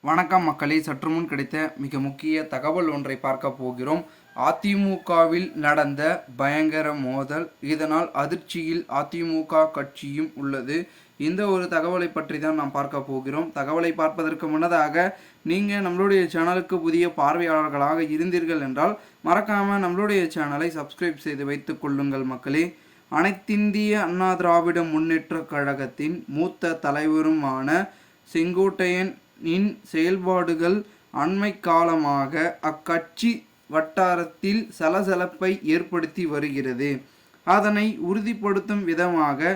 வணக்கம் மக்களே, சற்று முன் கிடைத்த மிக முக்கிய தகவல் ஒன்றை பார்க்க போகிறோம். அதிமுகவில் நடந்த பயங்கர மோதல், இதனால் அதிர்ச்சியில் அதிமுக கட்சியும் உள்ளது. இந்த ஒரு தகவலை பற்றி தான் நாம் பார்க்க போகிறோம். தகவலை பார்ப்பதற்கு முன்னதாக நீங்கள் நம்மளுடைய சேனலுக்கு புதிய பார்வையாளர்களாக இருந்தீர்கள் என்றால் மறக்காமல் நம்மளுடைய சேனலை சப்ஸ்கிரைப் செய்து வைத்துக் கொள்ளுங்கள் மக்களே. அனைத்திந்திய அண்ணா திராவிட முன்னேற்ற கழகத்தின் மூத்த தலைவருமான செங்கோட்டையன் செயல்பாடுகள் அண்மை காலமாக அக்கட்சி வட்டாரத்தில் சலசலப்பை ஏற்படுத்தி வருகிறது. அதனை உறுதிப்படுத்தும் விதமாக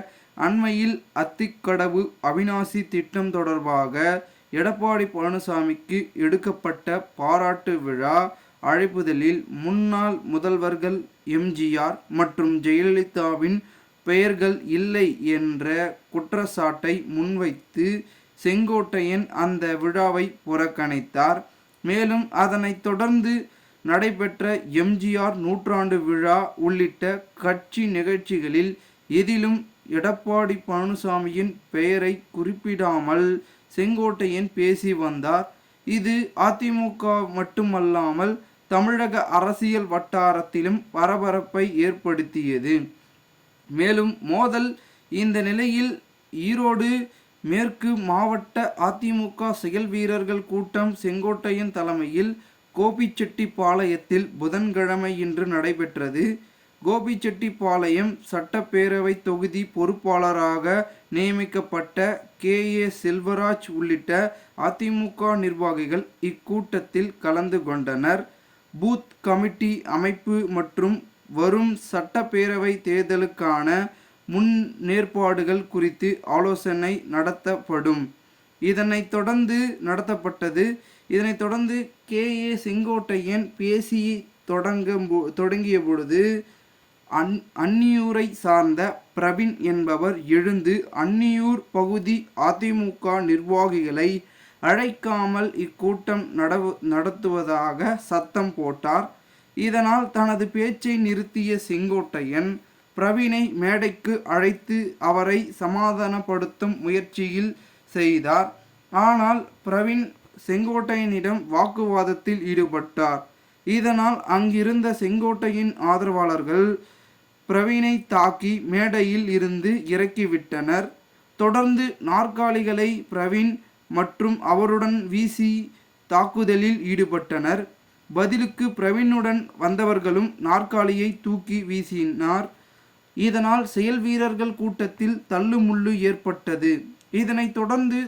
அண்மையில் அத்திக்கடவு அவிநாசி திட்டம் தொடர்பாக எடப்பாடி பழனிசாமிக்கு எடுக்கப்பட்ட பாராட்டு விழா அழைப்புதலில் முன்னாள் முதல்வர்கள் எம்ஜிஆர் மற்றும் ஜெயலலிதாவின் பெயர்கள் இல்லை என்ற குற்றச்சாட்டை முன்வைத்து செங்கோட்டையன் அந்த விழாவை புறக்கணித்தார். மேலும் அதனைத் தொடர்ந்து நடைபெற்ற எம்ஜிஆர் நூற்றாண்டு விழா உள்ளிட்ட கட்சி நிகழ்ச்சிகளில் எதிலும் எடப்பாடி பழனிசாமியின் பெயரை குறிப்பிடாமல் செங்கோட்டையன் பேசி வந்தார். இது அதிமுக மட்டுமல்லாமல் தமிழக அரசியல் வட்டாரத்திலும் பரபரப்பை ஏற்படுத்தியது. மேலும் மோதல் இந்த நிலையில் ஈரோடு மேற்கு மாவட்ட அதிமுக செயல் வீரர்கள் கூட்டம் செங்கோட்டையன் தலைமையில் கோபிச்செட்டிப்பாளையத்தில் புதன்கிழமை இன்று நடைபெற்றது. கோபிச்செட்டிப்பாளையம் சட்டப்பேரவை தொகுதி பொறுப்பாளராக நியமிக்கப்பட்ட KA செல்வராஜ் உள்ளிட்ட அதிமுக நிர்வாகிகள் இக்கூட்டத்தில் கலந்து கொண்டனர். பூத் கமிட்டி அமைப்பு மற்றும் வரும் சட்டப்பேரவை தேர்தலுக்கான முன்னேற்பாடுகள் குறித்து ஆலோசனை நடத்தப்படும். இதனைத் தொடர்ந்து KA செங்கோட்டையன் பேசி தொடங்கிய பொழுது அன்னியூரை சார்ந்த பிரவீன் என்பவர் எழுந்து அன்னியூர் பகுதி அதிமுக நிர்வாகிகளை அழைக்காமல் இக்கூட்டம் நடத்துவதாக சத்தம் போட்டார். இதனால் தனது பேச்சை நிறுத்திய செங்கோட்டையன் பிரவீனை மேடைக்கு அழைத்து அவரை சமாதானப்படுத்தும் முயற்சியில் செய்தார். ஆனால் பிரவீன் செங்கோட்டையனிடம் வாக்குவாதத்தில் ஈடுபட்டார். இதனால் அங்கிருந்த செங்கோட்டையின் ஆதரவாளர்கள் பிரவீனை தாக்கி மேடையில் இருந்து இறக்கிவிட்டனர். தொடர்ந்து நாற்காலிகளை பிரவீன் மற்றும் அவருடன் வீசி தாக்குதலில் ஈடுபட்டனர். பதிலுக்கு பிரவீனுடன் வந்தவர்களும் நாற்காலியை தூக்கி வீசினார். இதனால் செயல் வீரர்கள் கூட்டத்தில் தள்ளுமுள்ளு ஏற்பட்டது. இதனைத் தொடர்ந்து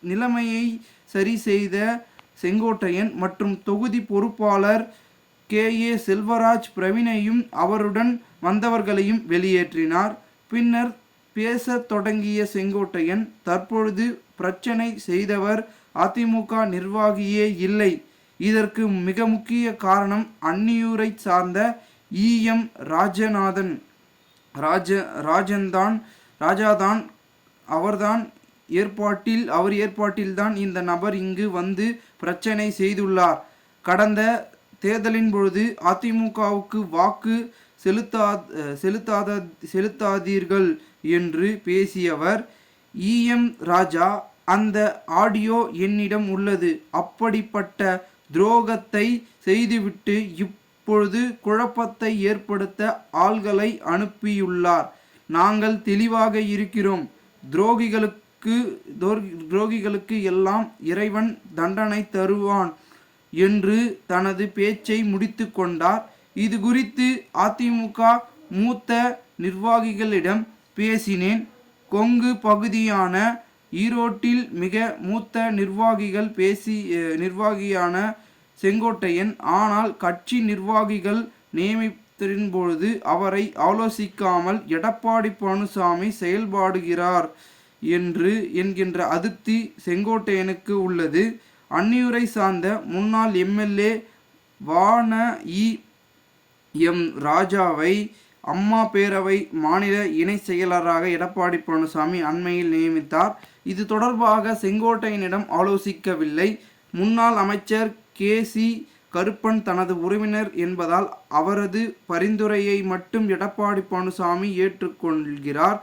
நிலைமையை சரி செய்த செங்கோட்டையன் மற்றும் தொகுதி பொறுப்பாளர் KA செல்வராஜ் பிரவீனையும் அவருடன் வந்தவர்களையும் வெளியேற்றினார். பின்னர் பேச தொடங்கிய செங்கோட்டையன், தற்பொழுது பிரச்சனை செய்தவர் அதிமுக நிர்வாகியே இல்லை, இதற்கு மிக முக்கிய காரணம் அன்னியூரை சார்ந்த EM ராஜாதான். அவர் ஏற்பாட்டில்தான் இந்த நபர் இங்கு வந்து பிரச்சனை செய்துள்ளார். கடந்த தேர்தலின் பொழுது அதிமுகவுக்கு வாக்கு செலுத்தாதீர்கள் என்று பேசியவர் EM ராஜா. அந்த ஆடியோ என்னிடம் உள்ளது. அப்படிப்பட்ட துரோகத்தை செய்துவிட்டு இப்பொழுது குழப்பத்தை ஏற்படுத்த ஆள்களை அனுப்பியுள்ளார். நாங்கள் தெளிவாக இருக்கிறோம். துரோகிகளுக்கு எல்லாம் இறைவன் தண்டனை தருவான் என்று தனது பேச்சை முடித்து கொண்டார். இது குறித்து அதிமுக மூத்த நிர்வாகிகளிடம் பேசினேன். கொங்கு பகுதியான ஈரோட்டில் மிக மூத்த நிர்வாகியான செங்கோட்டையன், ஆனால் கட்சி நிர்வாகிகள் நியமித்தின் பொழுது அவரை ஆலோசிக்காமல் எடப்பாடி பழனிசாமி செயல்படுகிறார் என்கின்ற அதிருப்தி செங்கோட்டையனுக்கு உள்ளது. அன்னியூரை சார்ந்த முன்னாள் MLA வான EM ராஜாவை அம்மா பேரவை மாநில இணை செயலராக எடப்பாடி பழனிசாமி அண்மையில் நியமித்தார். இது தொடர்பாக செங்கோட்டையனிடம் ஆலோசிக்கவில்லை. முன்னாள் அமைச்சர் KC கருப்பன் தனது உறவினர் என்பதால் அவரது பரிந்துரையை மட்டும் எடப்பாடி பழனிசாமி ஏற்றுக்கொள்கிறார்.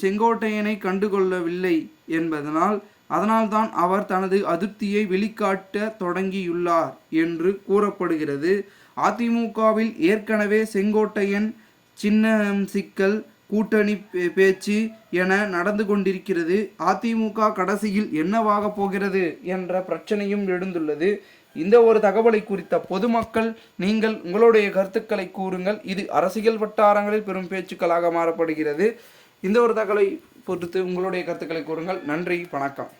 செங்கோட்டையனை கண்டுகொள்ளவில்லை என்பதனால் அதனால்தான் அவர் தனது அதிருப்தியை வெளிக்காட்ட தொடங்கியுள்ளார் என்று கூறப்படுகிறது. அதிமுகவில் ஏற்கனவே செங்கோட்டையன் சின்னம் சிக்கல் கூட்டணி பேச்சு என நடந்து கொண்டிருக்கிறது. அதிமுக கடைசியில் என்னவாக போகிறது என்ற பிரச்சனையும் எழுந்துள்ளது. இந்த ஒரு தகவலை குறித்த பொதுமக்கள் நீங்கள் உங்களுடைய கருத்துக்களை கூறுங்கள். இது அரசியல் வட்டாரங்களில் பெரும் பேச்சுக்களாக மாறப்படுகிறது. இந்த ஒரு தகவலை பொறுத்து உங்களுடைய கருத்துக்களை கூறுங்கள். நன்றி, வணக்கம்.